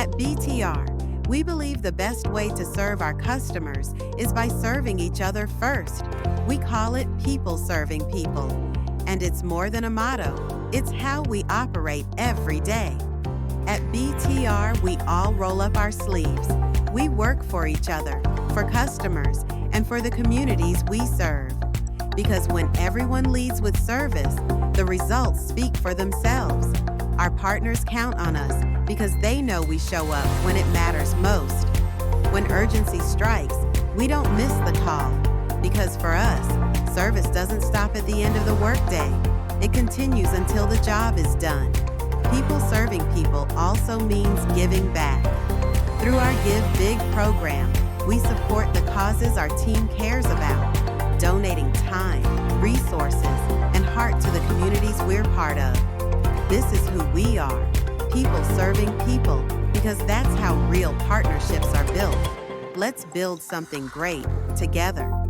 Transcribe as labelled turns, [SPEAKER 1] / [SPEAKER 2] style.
[SPEAKER 1] At BTR, we believe the best way to serve our customers is by serving each other first. We call it people serving people. And it's more than a motto, it's how we operate every day. At BTR, we all roll up our sleeves. We work for each other, for customers, and for the communities we serve. Because when everyone leads with service, the results speak for themselves. Our partners count on us because they know we show up when it matters most. When urgency strikes, we don't miss the call. Because for us, service doesn't stop at the end of the workday. It continues until the job is done. People serving people also means giving back. Through our Give Big program, we support the causes our team cares about, donating time, resources, and heart to the communities we're part of. This is who we are, people serving people, because that's how real partnerships are built. Let's build something great together.